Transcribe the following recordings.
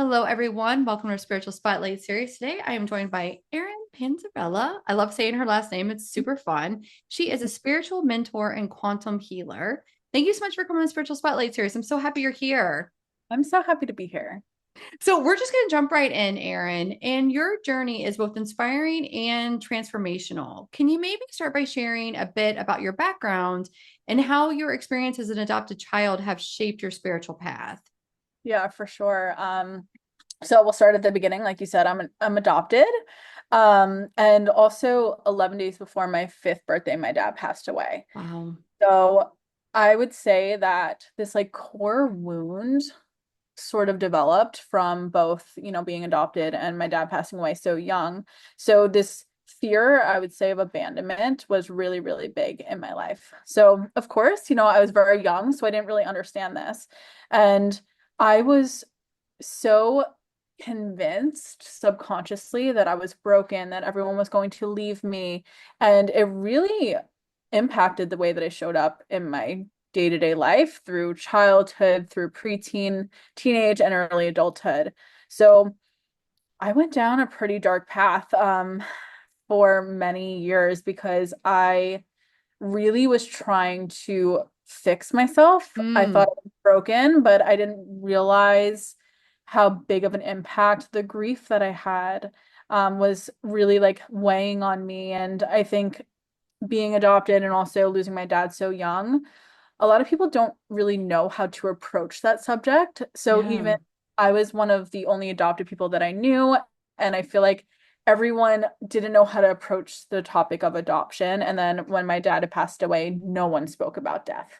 Hello, everyone. Welcome to our Spiritual Spotlight series. Today, I am joined by Erin Panzarella. I love saying her last name, it's super fun. She is a spiritual mentor and quantum healer. Thank you so much for coming on the Spiritual Spotlight series. I'm so happy you're here. I'm so happy to be here. So, we're just going to jump right in, Erin. And your journey is both inspiring and transformational. Can you maybe start by sharing a bit about your background and how your experience as an adopted child have shaped your spiritual path? Yeah, for sure. So we'll start at the beginning. Like you said, I'm adopted. And also 11 days before my fifth birthday, my dad passed away. Wow. So I would say that this like core wound sort of developed from both, being adopted and my dad passing away so young. So this fear, I would say, of abandonment was really, really big in my life. So of course, I was very young, so I didn't really understand this. And I was so convinced subconsciously that I was broken, that everyone was going to leave me. And it really impacted the way that I showed up in my day-to-day life through childhood, through preteen, teenage, and early adulthood. So I went down a pretty dark path for many years because I really was trying to fix myself. I thought Mm, I was broken, but I didn't realize how big of an impact the grief that I had was really like weighing on me. And I think being adopted and also losing my dad so young, a lot of people don't really know how to approach that subject. So yeah. even I was one of the only adopted people that I knew, and I feel like everyone didn't know how to approach the topic of adoption. And then when my dad had passed away, no one spoke about death.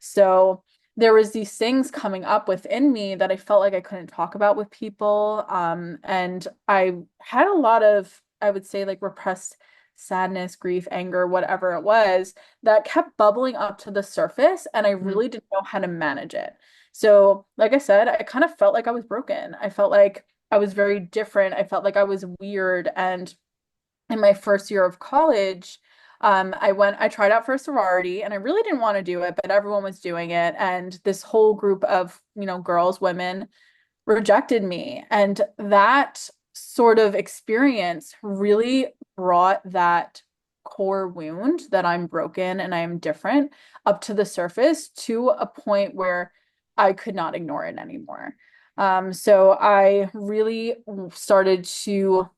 So there was these things coming up within me that I felt like I couldn't talk about with people. And I had a lot of, I would say, like repressed sadness, grief, anger, whatever it was that kept bubbling up to the surface, and I Mm. really didn't know how to manage it. So, like I said, I kind of felt like I was broken. I felt like I was very different. I felt like I was weird. And in my first year of college, I tried out for a sorority and I really didn't want to do it, but everyone was doing it. And this whole group of, girls, women rejected me. And that sort of experience really brought that core wound that I'm broken and I am different up to the surface to a point where I could not ignore it anymore. So I really started to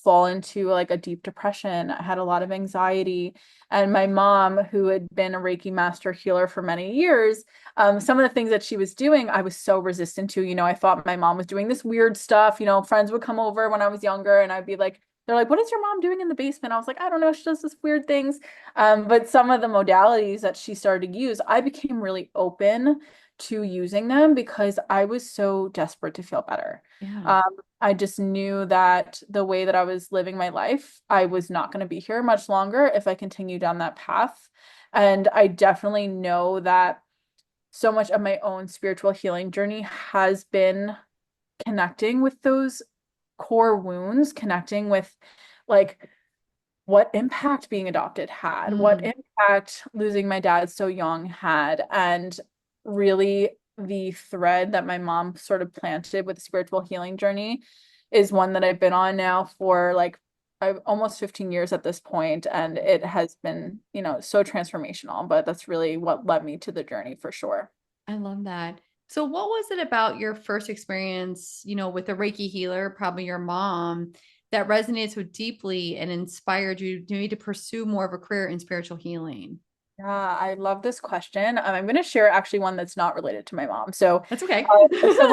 fall into like a deep depression. I had a lot of anxiety. And my mom, who had been a Reiki master healer for many years, some of the things that she was doing, I was so resistant to. I thought my mom was doing this weird stuff. Friends would come over when I was younger and I'd be like, they're like, what is your mom doing in the basement? I was like, I don't know. She does this weird things. But some of the modalities that she started to use, I became really open to using them because I was so desperate to feel better. Yeah. Um, I just knew that the way that I was living my life, I was not going to be here much longer if I continue down that path. And I definitely know that so much of my own spiritual healing journey has been connecting with those core wounds, connecting with like what impact being adopted had, what Mm. impact losing my dad so young had, and really the thread that my mom sort of planted with the spiritual healing journey is one that I've been on now for like I've almost 15 years at this point, and it has been, so transformational, but that's really what led me to the journey for sure. I love that. So, what was it about your first experience, with a Reiki healer, probably your mom, that resonated so deeply and inspired you maybe to pursue more of a career in spiritual healing? Yeah, I love this question. I'm going to share actually one that's not related to my mom. So, That's okay. so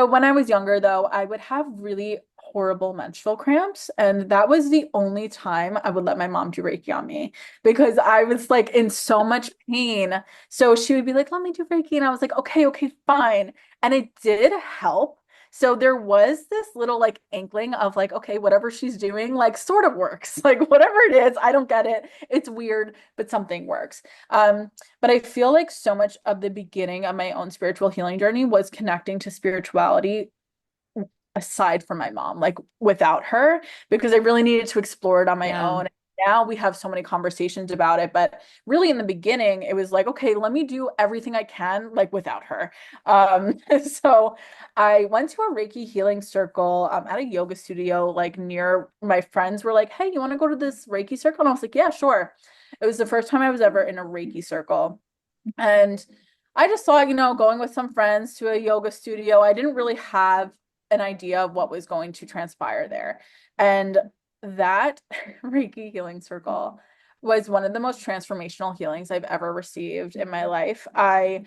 when I was younger though, I would have really horrible menstrual cramps, and that was the only time I would let my mom do Reiki on me because I was like in so much pain. So she would be like, "Let me do Reiki," and I was like, "Okay, okay, fine," and it did help. So there was this little like inkling of like, okay, whatever she's doing, like sort of works. Like whatever it is, I don't get it. It's weird, but something works. But I feel like so much of the beginning of my own spiritual healing journey was connecting to spirituality aside from my mom, like without her, because I really needed to explore it on my Yeah. own. now we have so many conversations about it, but really in the beginning, it was like, okay, let me do everything I can, like without her. So I went to a Reiki healing circle at a yoga studio, like near my friends were like, hey, you want to go to this Reiki circle? And I was like, yeah, sure. It was the first time I was ever in a Reiki circle. And I just thought, going with some friends to a yoga studio, I didn't really have an idea of what was going to transpire there. And that Reiki healing circle was one of the most transformational healings I've ever received in my life. I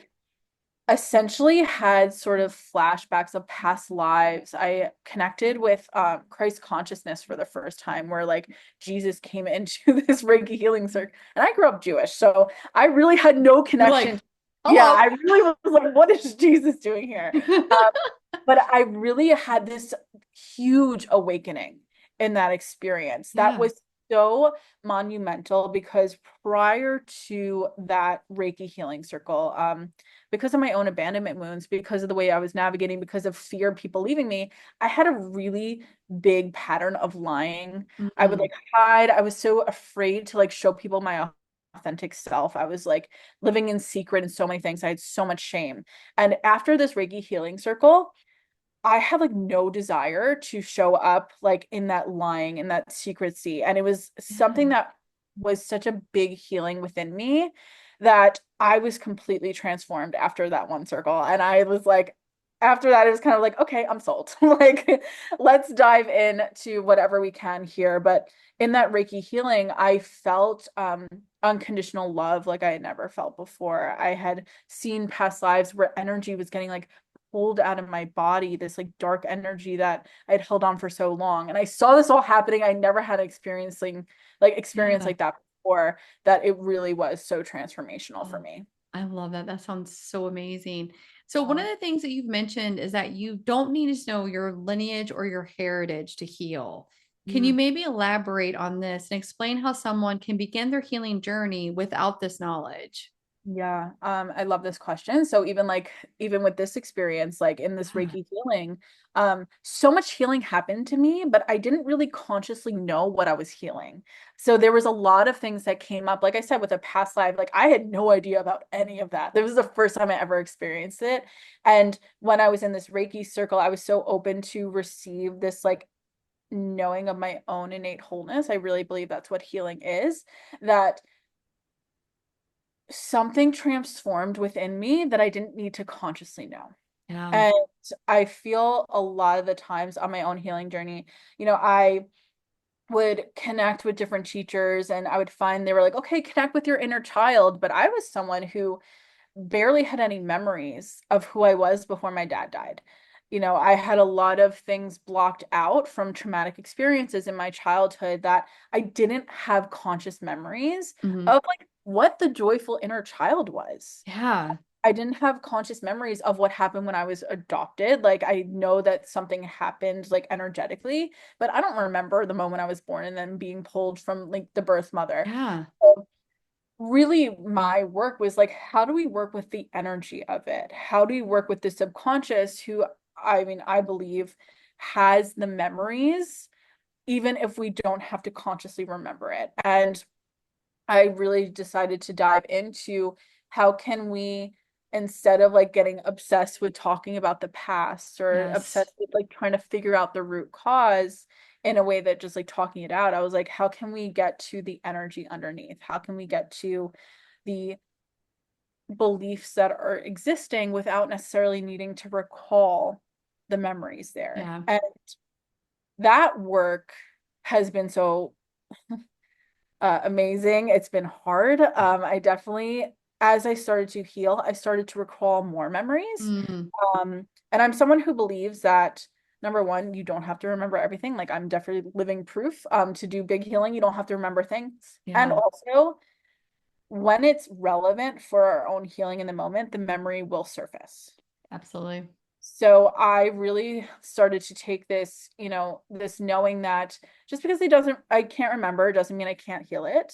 essentially had sort of flashbacks of past lives. I connected with Christ consciousness for the first time, where like Jesus came into this Reiki healing circle. And I grew up Jewish, so I really had no You're connection. like, Yeah, hello. I really was like, what is Jesus doing here? Um, but I really had this huge awakening in that experience. That Yeah. was so monumental because prior to that Reiki healing circle, because of my own abandonment wounds, because of the way I was navigating, because of fear of people leaving me, I had a really big pattern of lying. I would Mm, like hide. I was so afraid to like show people my authentic self. I was like living in secret and so many things. I had so much shame. And after this Reiki healing circle, I had like no desire to show up like in that lying, in that secrecy. And it was something yeah. that was such a big healing within me that I was completely transformed after that one circle. And I was like, after that, it was kind of like, okay, I'm sold. Like, let's dive in to whatever we can here. But in that Reiki healing, I felt unconditional love like I had never felt before. I had seen past lives where energy was getting like pulled out of my body, this like dark energy that I'd held on for so long. And I saw this all happening. I never had experience Yeah. like that before, that it really was so transformational for Oh, me. I love that. That sounds so amazing. So, one Yeah. of the things that you've mentioned is that you don't need to know your lineage or your heritage to heal. Can you Mm. maybe elaborate on this and explain how someone can begin their healing journey without this knowledge? Yeah, I love this question. So even with this experience, like in this Yeah. Reiki healing, so much healing happened to me, but I didn't really consciously know what I was healing. So there was a lot of things that came up, like I said, with a past life, like I had no idea about any of that. This was the first time I ever experienced it. And when I was in this Reiki circle, I was so open to receive this like knowing of my own innate wholeness. I really believe that's what healing is, that something transformed within me that I didn't need to consciously know. Yeah. And I feel a lot of the times on my own healing journey, I would connect with different teachers and I would find they were like, okay, connect with your inner child. But I was someone who barely had any memories of who I was before my dad died. I had a lot of things blocked out from traumatic experiences in my childhood that I didn't have conscious memories Mhm. of, like what the joyful inner child was. Yeah. I didn't have conscious memories of what happened when I was adopted. Like I know that something happened like energetically, but I don't remember the moment I was born and then being pulled from like the birth mother. Yeah. So really my work was like, how do we work with the energy of it? How do we work with the subconscious, who I mean, I believe has the memories, even if we don't have to consciously remember it. And I really decided to dive into how can we, instead of like getting obsessed with talking about the past or Yes. obsessed with like trying to figure out the root cause in a way that just like talking it out, I was like, how can we get to the energy underneath? How can we get to the beliefs that are existing without necessarily needing to recall the memories there? Yeah. And that work has been so amazing. It's been hard. I definitely, as I started to heal, I started to recall more memories. Mm. And I'm someone who believes that number one, you don't have to remember everything. Like I'm definitely living proof. To do big healing, you don't have to remember things. And Yeah. also, when it's relevant for our own healing in the moment, the memory will surface. Absolutely. So I really started to take this, this knowing that just because I can't remember, doesn't mean I can't heal it.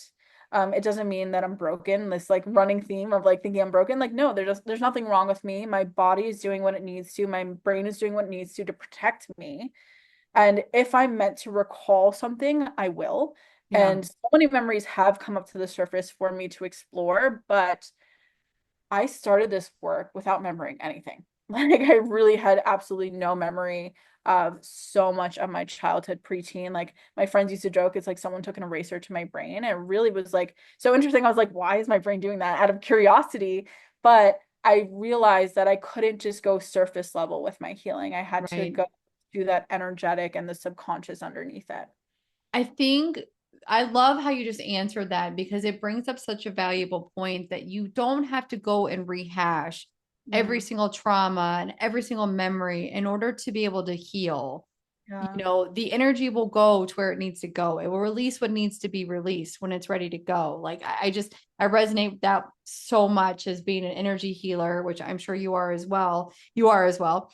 It doesn't mean that I'm broken. This like running theme of like thinking I'm broken. Like, no, there's nothing wrong with me. My body is doing what it needs to. My brain is doing what it needs to protect me. And if I'm meant to recall something, I will. Yeah. And so many memories have come up to the surface for me to explore, but I started this work without remembering anything. Like I really had absolutely no memory of so much of my childhood preteen. Like my friends used to joke, it's like someone took an eraser to my brain. It really was like so interesting. I was like, why is my brain doing that out of curiosity? But I realized that I couldn't just go surface level with my healing. I had to Right. go do that energetic and the subconscious underneath it. I think I love how you just answered that because it brings up such a valuable point that you don't have to go and rehash every Mm, single trauma and every single memory in order to be able to heal. yeah. The energy will go to where it needs to go. It will release what needs to be released when it's ready to go. Like I resonate with that so much as being an energy healer, which I'm sure you are as well. You are as well.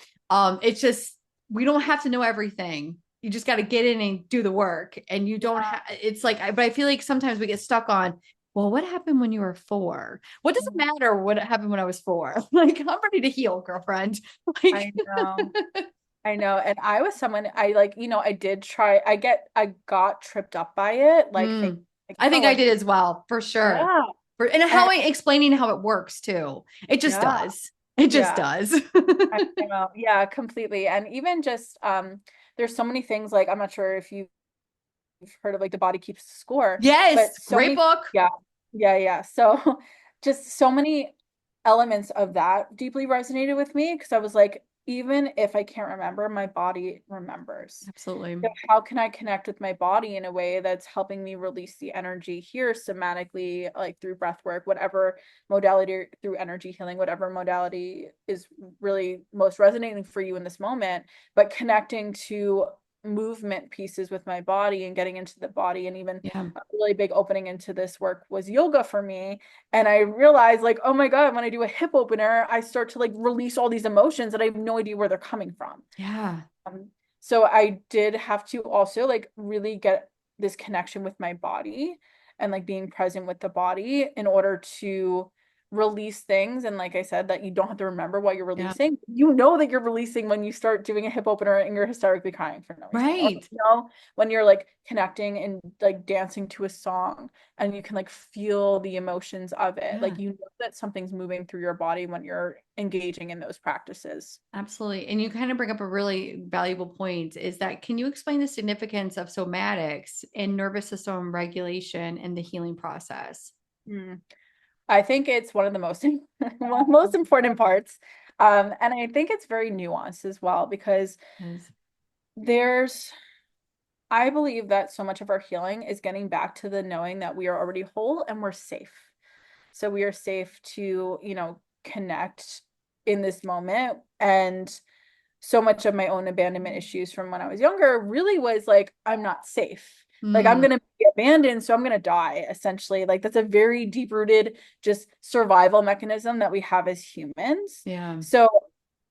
It's just we don't have to know everything. You just got to get in and do the work. And you don't have, it's like, but I feel like sometimes we get stuck on, well, what happened when you were 4? What does it Yeah. matter what happened when I was 4? Like, I'm ready to heal, girlfriend. Like, I know. I know. And I was someone I like, I did try, I got tripped up by it, like think mm, like, I think oh, I did as well, for sure. yeah. And And how explaining how it works too. It just yeah, does. It just yeah. does. I know. Yeah, completely. And even just there's so many things like I'm not sure if you've heard of like the body keeps score, but Yes, so great many, book. yeah, yeah, yeah. So just so many elements of that deeply resonated with me because I was like, even if I can't remember, my body remembers. Absolutely. So how can I connect with my body in a way that's helping me release the energy here somatically, like through breath work, whatever modality, through energy healing, whatever modality is really most resonating for you in this moment, but connecting to movement pieces with my body and getting into the body. And even Yeah. a really big opening into this work was yoga for me. And I realized like, oh my God, when I do a hip opener, I start to like release all these emotions that I have no idea where they're coming from. Yeah. Um, so I did have to also like really get this connection with my body and like being present with the body in order to release things. And like I said, that you don't have to remember what you're Yeah. releasing. You know that you're releasing when you start doing a hip opener and you're hysterically crying for no reason. Or Right. when you're like connecting and like dancing to a song and you can like feel the emotions of it. Yeah. Like you know that something's moving through your body when you're engaging in those practices. Absolutely. And you kind of bring up a really valuable point is that can you explain the significance of somatics in nervous system regulation and the healing process? Mm. I think it's one of the most most important parts. And I think it's very nuanced as well because Yes. there's I believe that so much of our healing is getting back to the knowing that we are already whole and we're safe. So we are safe to, connect in this moment. And so much of my own abandonment issues from when I was younger really was like, I'm not safe. Like I'm Mm, gonna be abandoned, so I'm gonna die, essentially. Like that's a very deep-rooted just survival mechanism that we have as humans. yeah. So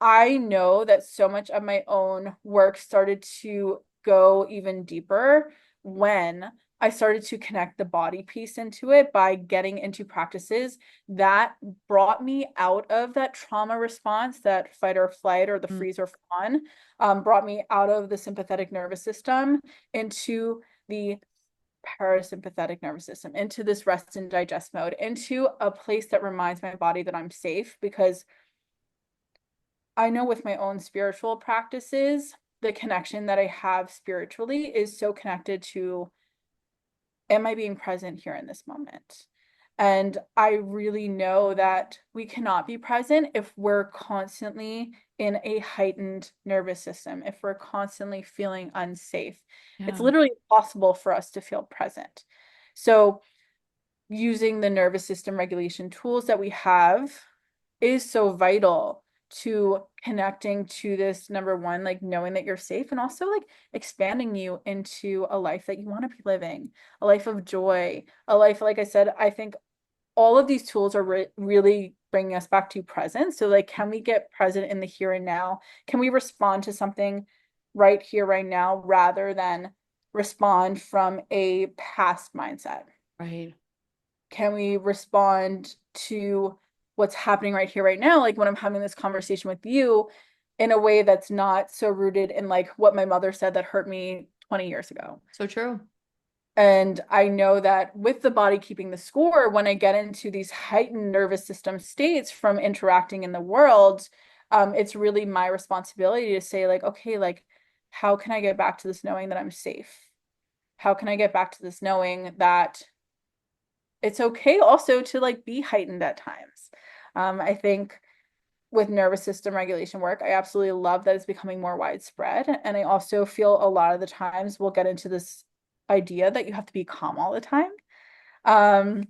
I know that so much of my own work started to go even deeper when I started to connect the body piece into it by getting into practices that brought me out of that trauma response, that fight or flight or the Mm, freeze or fawn, brought me out of the sympathetic nervous system into the parasympathetic nervous system, into this rest and digest mode, into a place that reminds my body that I'm safe because I know with my own spiritual practices, the connection that I have spiritually is so connected to, am I being present here in this moment? And I really know that we cannot be present if we're constantly in a heightened nervous system, if we're constantly feeling unsafe. It's yeah. literally impossible for us to feel present. So, using the nervous system regulation tools that we have is so vital to connecting to this number one, like knowing that you're safe and also like expanding you into a life that you want to be living, a life of joy, a life, like I said, I think all of these tools are really bringing us back to present. So like, can we get present in the here and now? Can we respond to something right here, right now, rather than respond from a past mindset? Right. Can we respond to what's happening right here, right now? Like when I'm having this conversation with you in a way that's not so rooted in like what my mother said that hurt me 20 years ago. So true. And I know that with the body keeping the score, when I get into these heightened nervous system states from interacting in the world, it's really my responsibility to say, like, okay, like, how can I get back to this knowing that I'm safe? How can I get back to this knowing that it's okay also to like be heightened at times? I think with nervous system regulation work, I absolutely love that it's becoming more widespread. And I also feel a lot of the times we'll get into this idea that you have to be calm all the time. Um,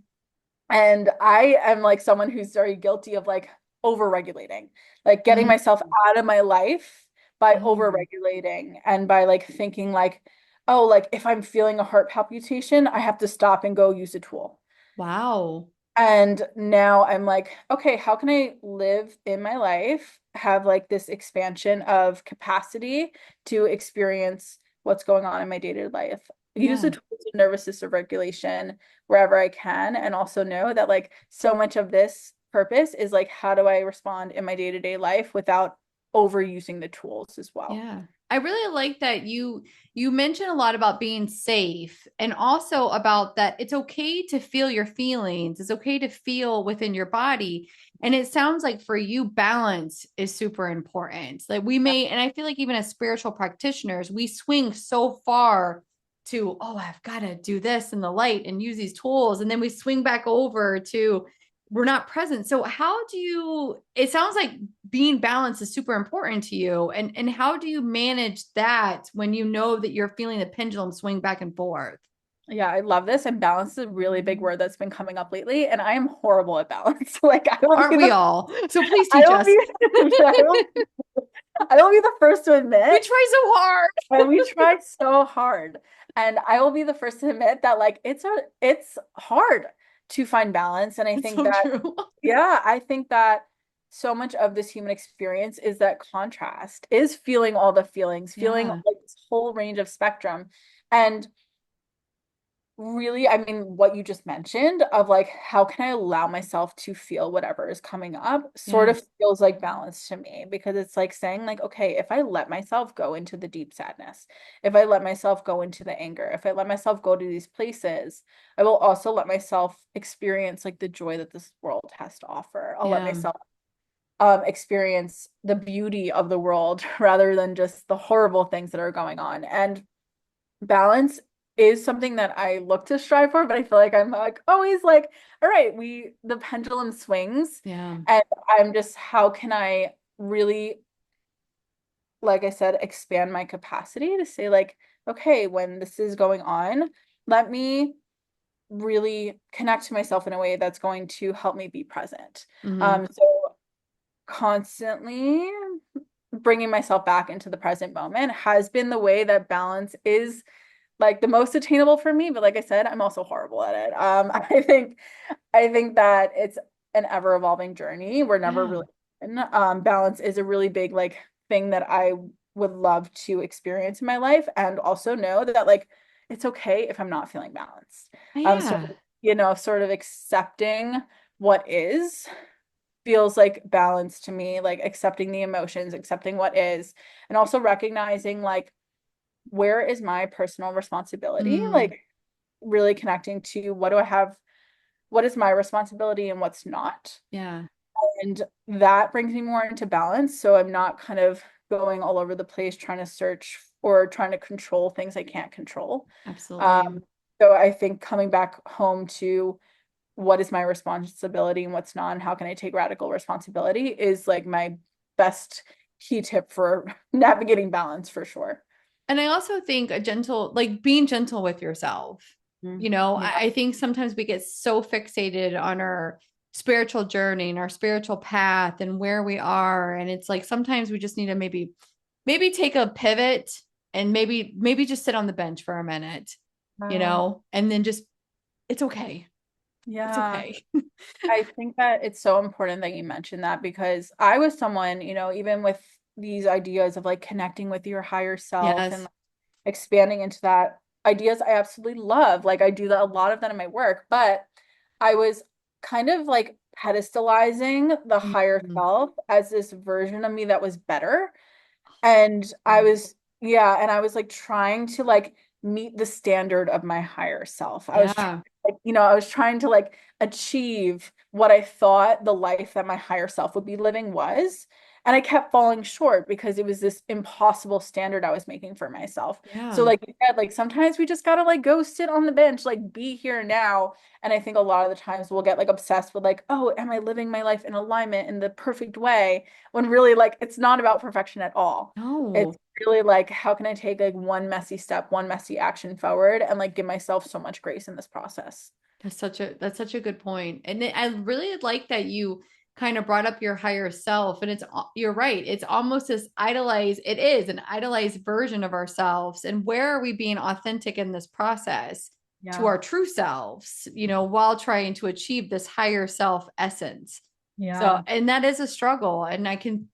and I am like someone who's very guilty of like over-regulating, like getting Mm. myself out of my life by Oh, over-regulating and by like thinking like, oh, like if I'm feeling a heart palpitation, I have to stop and go use a tool. wow. And now I'm like, okay, how can I live in my life, have like this expansion of capacity to experience what's going on in my day-to-day life? Use the Yeah. tools of nervous system regulation wherever I can, and also know that like so much of this purpose is like, how do I respond in my day-to-day life without overusing the tools as well? Yeah. I really like that you mentioned a lot about being safe and also about that it's okay to feel your feelings. It's okay to feel within your body. And it sounds like for you, balance is super important. Like we may, and I feel like even as spiritual practitioners, we swing so far to, oh, I've got to do this in the light and use these tools. And then we swing back over to we're not present. So how do you, it sounds like being balanced is super important to you. And how do you manage that when you know that you're feeling the pendulum swing back and forth? Yeah, I love this. And balance is a really big word that's been coming up lately. And I am horrible at balance. Like I will Aren't be we the all? So please I teach will us. be I will I will be the first to We admit, try so hard. and we tried so hard. And I will be the first to admit that like it's hard to find balance. And I It's think so that true. yeah, I think that so much of this human experience is that contrast, is feeling all the feelings, feeling Yeah. like this whole range of spectrum. And really, I mean, what you just mentioned of like, how can I allow myself to feel whatever is coming up sort Yeah. of feels like balance to me because it's like saying, like, okay, if I let myself go into the deep sadness, if I let myself go into the anger, if I let myself go to these places, I will also let myself experience like the joy that this world has to offer. I'll let Yeah. myself experience the beauty of the world rather than just the horrible things that are going on. And balance is something that I look to strive for, but I feel like I'm like always like, all right, the pendulum swings, Yeah. and I'm just how can I really, like I said, expand my capacity to say like, okay, when this is going on, let me really connect to myself in a way that's going to help me be present. Hmm. So constantly bringing myself back into the present moment has been the way that balance is like the most attainable for me, but like I said, I'm also horrible at it. I think that it's an ever evolving journey. We're never Yeah. really in. Balance is a really big like thing that I would love to experience in my life, and also know that like it's okay if I'm not feeling balanced. So Yeah. sort of accepting what is feels like balance to me, like accepting the emotions, accepting what is, and also recognizing like where is my personal responsibility? Mm. Like really connecting to what do I have, what is my responsibility and what's not. Yeah. And that brings me more into balance. So I'm not kind of going all over the place trying to search or trying to control things I can't control. Absolutely. Um, so I think coming back home to what is my responsibility and what's not, and how can I take radical responsibility is like my best key tip for navigating balance for sure. And I also think a gentle, like being gentle with yourself. Mm. You know, Yeah. I think sometimes we get so fixated on our spiritual journey and our spiritual path and where we are. And it's like sometimes we just need to maybe take a pivot and maybe just sit on the bench for a minute, and then just it's okay. It's Yeah. okay. I think that it's so important that you mentioned that because I was someone, even with these ideas of like connecting with your higher self and Yes. like, expanding into that ideas I absolutely love. Like I do that a lot of that in my work, but I was kind of like pedestalizing the higher Mhm. self as this version of me that was better. And I Yeah. was, yeah, and I was like trying to like meet the standard of my higher self. I was trying, Yeah. like, I was trying to like achieve what I thought the life that my higher self would be living was. And I kept falling short because it was this impossible standard I was making for myself. So Yeah. like you said, like sometimes we just gotta like go sit on the bench, like be here now. And I think a lot of the times we'll get like obsessed with like, oh, am I living my life in alignment in the perfect way? When really like it's not about perfection at all. No. It's really like how can I take like one messy step, one messy action forward and like give myself so much grace in this process. That's such a good point. And I really like that you kind of brought up your higher self. And you're right. It's almost this idolized, it is an idolized version of ourselves. And where are we being authentic in this process to Yeah. our true selves, while trying to achieve this higher self essence? So, Yeah. and that is a struggle. And I can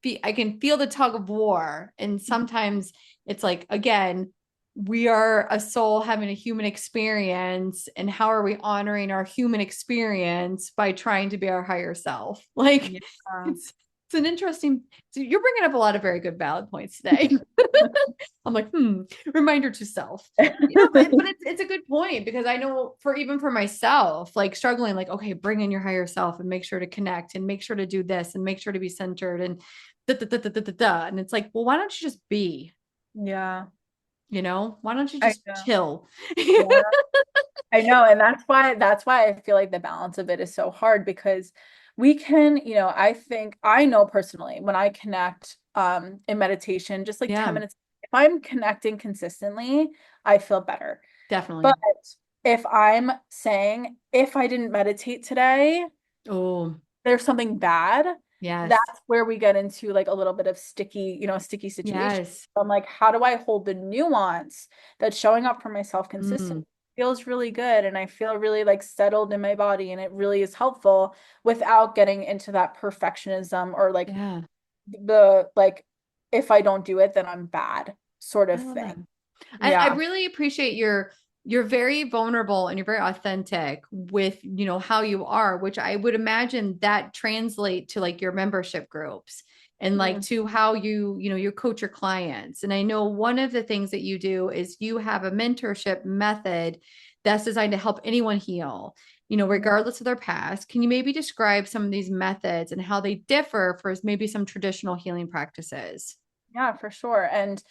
feel the tug of war. And sometimes it's like, again, we are a soul having a human experience, and how are we honoring our human experience by trying to be our higher self? Like, Yeah. it's an interesting, so you're bringing up a lot of very good valid points today. I'm like, reminder to self. But it's a good point, because I know, for even for myself, like struggling, like, okay, bring in your higher self and make sure to connect and make sure to do this and make sure to be centered and da, da, da, da, da, da, da. And it's like, well, why don't you just be? Yeah. Why don't you I just know. chill? Yeah. I know, and that's why I feel like the balance of it is so hard because we can, I think I know personally when I connect in meditation, just like 10 Yeah, minutes, if I'm connecting consistently, I feel better. But definitely. if I'm saying if I didn't meditate today, Oh, there's something bad, yes. that's where we get into like a little bit of sticky situation. Yes. I'm like, how do I hold the nuance that showing up for myself Mm, consistently feels really good and I feel really like settled in my body and it really is helpful without getting into that perfectionism or like yeah. the like if I don't do it, then I'm bad sort I of love that. thing. I Yeah. really appreciate you're very vulnerable and you're very authentic with, how you are, which I would imagine that translate to like your membership groups and like Mm, to how you coach your clients. And I know one of the things that you do is you have a mentorship method that's designed to help anyone heal, yeah. regardless of their past. Can you maybe describe some of these methods and how they differ for maybe some traditional healing practices? Yeah, for sure. And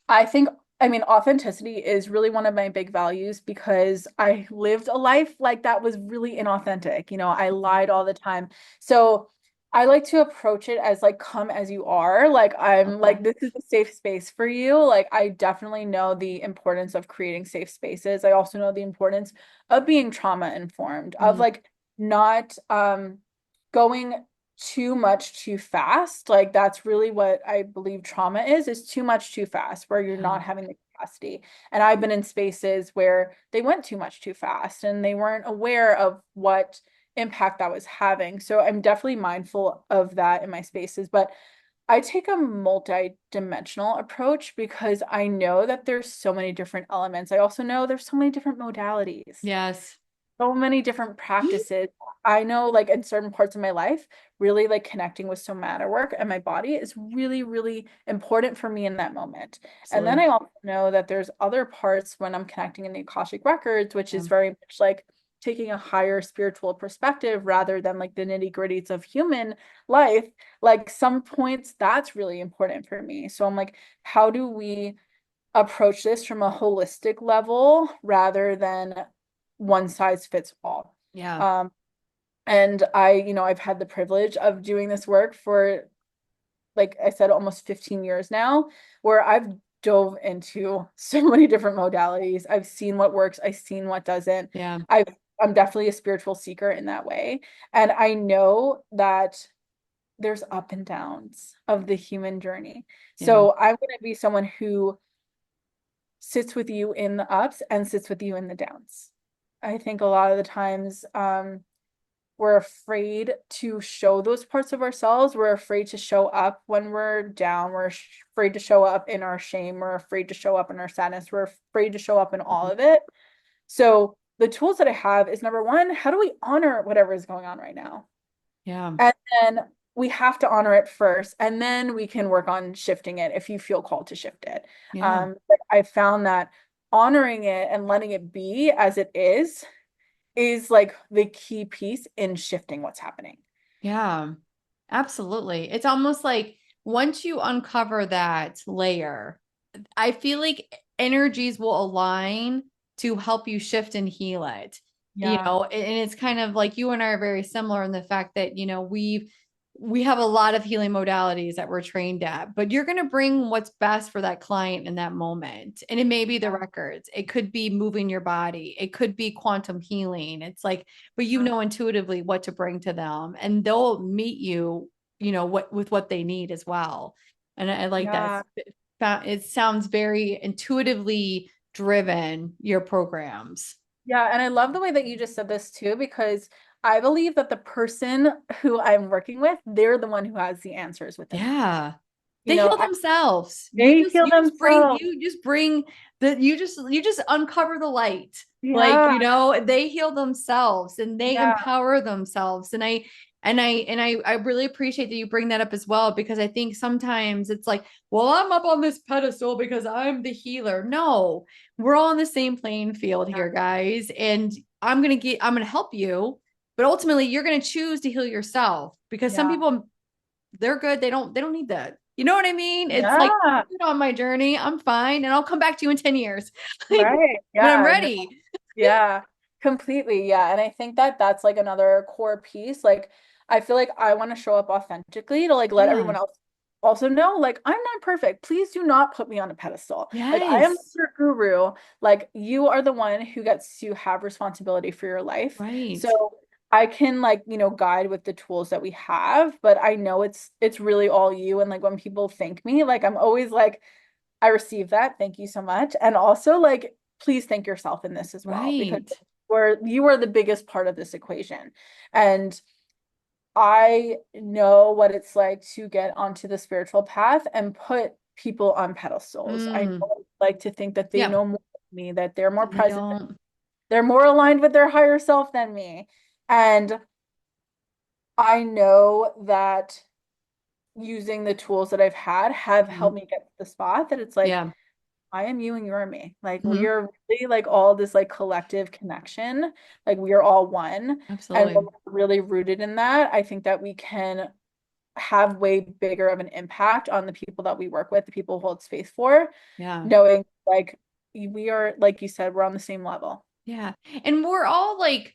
I think, I mean, authenticity is really one of my big values because I lived a life like that was really inauthentic. I lied all the time. So I like to approach it as like, come as you are. Like, Love I'm that. like, this is a safe space for you. Like, I definitely know the importance of creating safe spaces. I also know the importance of being trauma informed, of Mm, like not going too much too fast. Like that's really what I believe trauma is too much too fast, where you're yeah. not having the capacity. And I've been in spaces where they went too much too fast and they weren't aware of what impact that was having. So I'm definitely mindful of that in my spaces, but I take a multi-dimensional approach because I know that there's so many different elements. I also know there's so many different modalities, Yes. so many different practices. I know like in certain parts of my life, really like connecting with somatic work and my body is really, really important for me in that moment. And then Absolutely. I also know that there's other parts when I'm connecting in the Akashic records, which Yeah. is very much like taking a higher spiritual perspective rather than like the nitty-gritties of human life. Like some points that's really important for me. So I'm like, how do we approach this from a holistic level rather than one size fits all. Yeah. Um, and I've had the privilege of doing this work for, like I said, almost 15 years now, where I've dove into so many different modalities. I've seen what works, I've seen what doesn't. Yeah. I've I'm definitely a spiritual seeker in that way. And I know that there's up and downs of the human journey. Yeah. So I'm going to be someone who sits with you in the ups and sits with you in the downs. I think a lot of the times we're afraid to show those parts of ourselves. We're afraid to show up when we're down. We're afraid to show up in our shame. We're afraid to show up in our sadness. We're afraid to show up in all Mhm. of it. So the tools that I have is number one, how do we honor whatever is going on right now? Yeah. And then we have to honor it first, and then we can work on shifting it if you feel called to shift it. Yeah. But I found that honoring it and letting it be as it is like the key piece in shifting what's happening. Yeah, absolutely. It's almost like once you uncover that layer, I feel like energies will align to help you shift and heal it. Yeah. And it's kind of like you and I are very similar in the fact that, we have a lot of healing modalities that we're trained at, but you're going to bring what's best for that client in that moment. And it may be the records, it could be moving your body, it could be quantum healing. It's like, but you know intuitively what to bring to them, and they'll meet you, what with what they need as well. And I like that. Yeah. It sounds very intuitively driven, your programs. Yeah, and I love the way that you just said this too, because I believe that the person who I'm working with, they're the one who has the answers within them. Yeah. You They know, heal themselves. You they just heal you just bring themselves. you just bring the you just uncover the light. Like, Yeah, they heal themselves and they yeah, empower themselves. And I really appreciate that you bring that up as well, because I think sometimes it's like, well, I'm up on this pedestal because I'm the healer. No, we're all in the same playing field here, guys. And I'm gonna help you, but ultimately you're gonna choose to heal yourself, because some yeah, people, they're good. They don't need that. You know what I mean? It's like, yeah. I'm good on my journey. I'm fine. And I'll come back to you in 10 years Right. when I'm Yeah. ready. Yeah, completely. Yeah. And I think that that's like another core piece. Like, I feel like I want to show up authentically to like let Yeah. everyone else also know, like, I'm not perfect. Please do not put me on a pedestal. Like, I am Yes. your guru. Like, you are the one who gets to have responsibility for your life. Right. So I can like, guide with the tools that we have, but I know it's really all you. And like when people thank me, like I'm always like, I receive that. Thank you so much. And also like please thank yourself in this as well because Right. you are the biggest part of this equation. And I know what it's like to get onto the spiritual path and put people on pedestals. I know Mm. what it's like to think that they Yeah. know more than me, that they're more And they present, don't. they're more aligned with their higher self than me. And I know that using the tools that I've had have Mhm. helped me get to the spot that it's like Yeah. I am you and you are me. Like we Mhm. are really like all this like collective connection. Like we are all one. And when Absolutely. we're really rooted in that, I think that we can have way bigger of an impact on the people that we work with, the people who hold space for, Yeah. knowing like we are, like you said, we're on the same level. Yeah. And we're all like,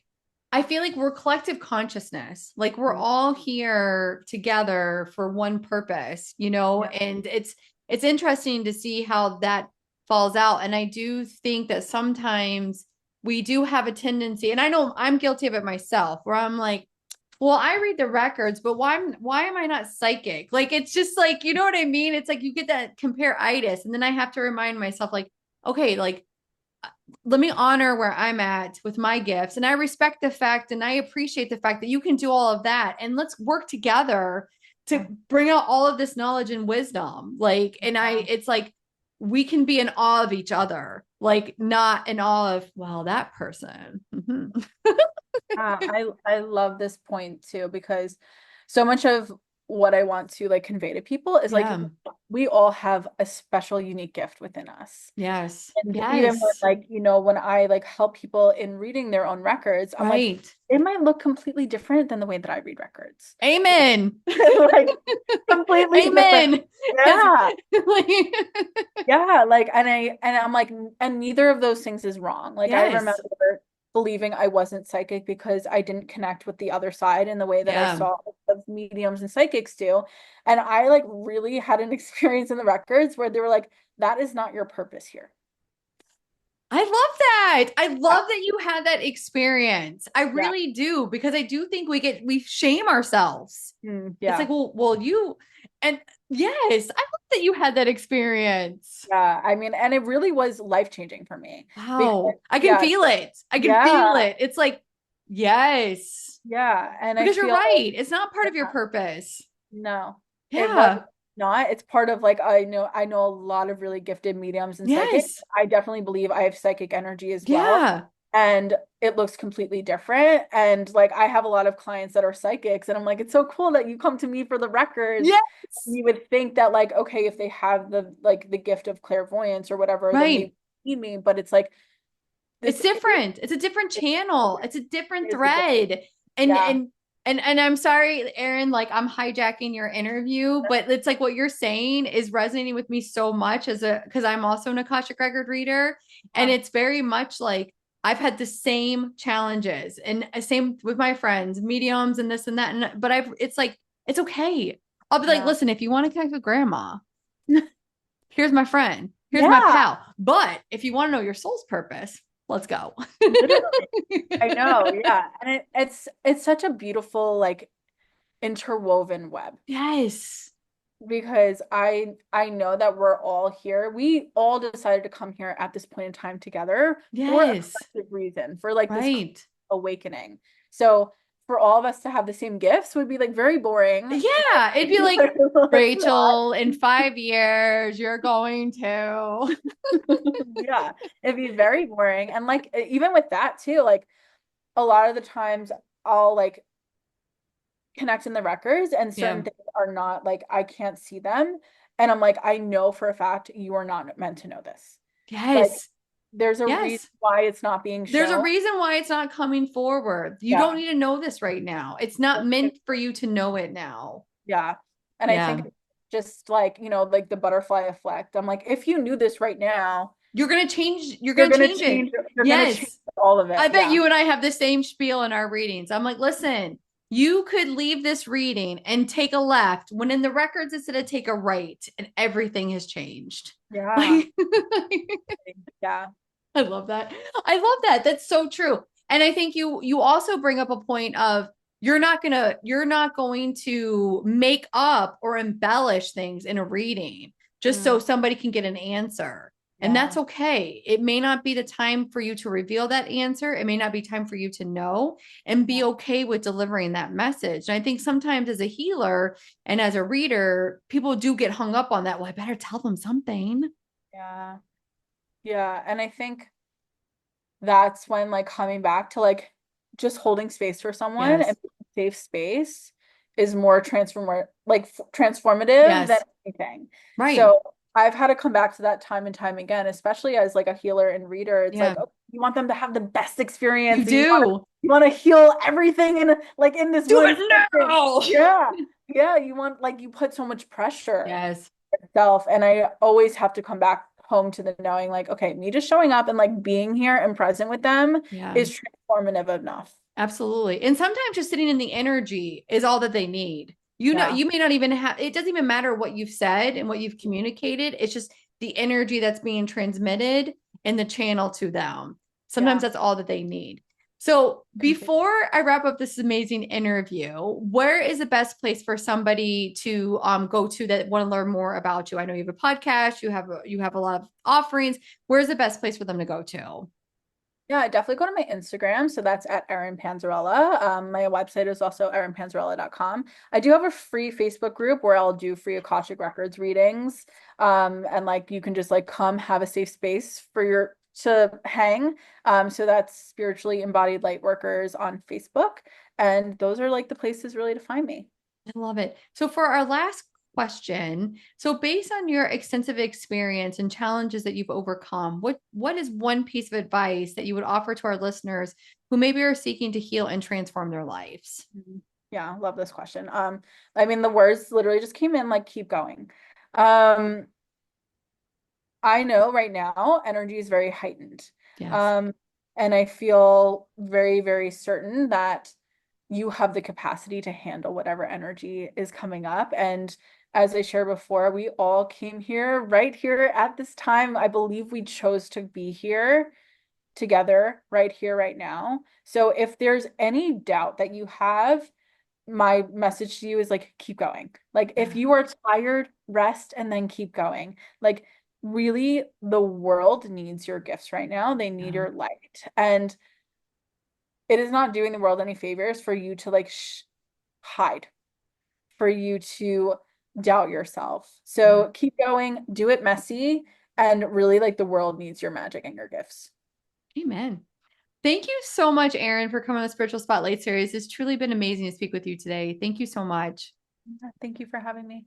I feel like we're collective consciousness. Like we're Mm. all here together for one purpose, Yeah. and it's interesting to see how that falls out. And I do think that sometimes we do have a tendency, and I know I'm guilty of it myself, where I'm like, well, I read the records, but why am I not psychic? Like it's just like, you know what I mean? It's like you get that compare-itis, and then I have to remind myself, like, okay, like let me honor where I'm at with my gifts. And I respect the fact and I appreciate the fact that you can do all of that. And let's work together to Yeah. bring out all of this knowledge and wisdom. It's like we can be in awe of each other, like not in awe of, well, that person. Mhm. I love this point too because so much of what I want to like convey to people is like Yeah. we all have a special unique gift within us. Yes. And even when Yes. like, when I like help people in reading their own records, I'm like, Right. it might look completely different than the way that I read records. Amen. Like completely different. Amen. Because Yeah. like, Yeah, like and I'm like and neither of those things is wrong. Like I yes. remember believing I wasn't psychic because I didn't connect with the other side in the way that I Yeah. saw of mediums and psychics do. And I like really had an experience in the records where they were like, that is not your purpose here. I love that. I Yeah. love that you had that experience. I Yeah. really do, because I do think we shame ourselves. It's like, Yeah. well, and yes, I love that you had that experience. Yeah. I mean, and it really was life-changing for me because Wow. I can yeah, feel it. I can feel yeah, it. It's like, yes, yeah. And I because you're feel right. It's not part like of your purpose. no, it was Yeah. not. It's part of like I know a lot of really gifted mediums and psychics. Yes. I definitely believe I have psychic energy as well. Yeah. And it looks completely different. And like I have a lot of clients that are psychics, and I'm like, it's so cool that you come to me for the records. Yes. You would think that like, okay, if they have the like the gift of clairvoyance or whatever, then they Right. need me, but it's like It's this different. It's a different channel. It's a different thread. And yeah. and and I'm sorry, Erin, like I'm hijacking your interview, but it's like what you're saying is resonating with me so much as a because I'm also an Akashic record reader. And it's very much like I've had the same challenges and same with my friends, mediums and this and that. And but I've it's like it's okay. I'll be like, Yeah. listen, if you want to connect with grandma, here's my friend, here's my Yeah. pal. But if you want to know your soul's purpose, let's go. Literally. I know. Yeah. And it's such a beautiful like interwoven web Yes. because I know that we're all here. We all decided to come here at this point in time together for a Yes. collective reason, for like this Right. awakening. So for all of us to have the same gifts would be like very boring. Yeah. It'd be like, Rachel, in 5 years, you're going to. Yeah, it'd be very boring. And like even with that too, like a lot of the times I'll like connect in the records and certain Yeah. things are not like I can't see them. And I'm like, I know for a fact you are not meant to know this. Like Yes. there's a reason Yes. why it's not being There's a shown. reason why it's not coming forward. You don't Yeah. need to know this right now. It's not meant for you to know it now. Yeah. And I Yeah. think just like, like the butterfly effect. I'm like, if you knew this right now, You're gonna change it. you're gonna change Yes. all of it. I bet Yeah. you and I have the same spiel in our readings. I'm like, listen, you could leave this reading and take a left when in the records it said to take a right and everything has changed. Yeah. Like, Yeah. I love that. I love that. That's so true. And I think you also bring up a point of you're not going to make up or embellish things in a reading just so Mm, somebody can get an answer. And that's yeah. okay. It may not be the time for you to reveal that answer. It may not be time for you to know and be Yeah. okay with delivering that message. And I think sometimes as a healer and as a reader, people do get hung up on that. Well, I better tell them something. Yeah. Yeah. And I think that's when like coming back to like just holding space for someone and Yes. safe space is more transformative than Yes. anything. Right. So I've had to come back to that time and time again, especially as like a healer and reader. It's Yeah. like, oh, you want them to have the best You experience and do. you want to heal everything in like in this Do one it session. now. Yeah. Yeah. You want like you put so much pressure Yes. self. And I always have to come back home to the knowing, like, okay, me just showing up and like being here and present with them Yeah. is transformative enough. Absolutely. And sometimes just sitting in the energy is all that they need. You know, Yeah. you may not even have, it doesn't even matter what you've said and what you've communicated. It's just the energy that's being transmitted in the channel to them. Sometimes Yeah. that's all that they need. So Complete. before I wrap up this amazing interview, where is the best place for somebody to go to that want to learn more about you? I know you have a podcast, you have a lot of offerings. Where's the best place for them to go to? Yeah, definitely go to my Instagram. So that's at Erin Panzarella. My website is also erinpanzarella.com. I do have a free Facebook group where I'll do free Akashic Records readings. And like you can just like come have a safe space for your to hang. So that's spiritually embodied light workers on Facebook. And those are like the places really to find me. I love it. So for our last question, so based on your extensive experience and challenges that you've overcome, what is one piece of advice that you would offer to our listeners who maybe are seeking to heal and transform their lives? Mhm. Yeah, love this question. I mean the words literally just came in like keep going. Um, I know right now energy is very heightened. Yes. Um, and I feel very, very certain that you have the capacity to handle whatever energy is coming up. And as I shared before, we all came here right here at this time. I believe we chose to be here together right here, right now. So if there's any doubt that you have, my message to you is like keep going. Like if Yeah. you are tired, rest and then keep going. Like really the world needs your gifts right now. They need Yeah. your light. And it is not doing the world any favors for you to like hide, for you to doubt yourself. Yeah. So keep going, do it messy, and really like the world needs your magic and your gifts. Amen. Thank you so much, Erin, for coming on the Spiritual Spotlight series. It's truly been amazing to speak with you today. Thank you so much. Thank you for having me.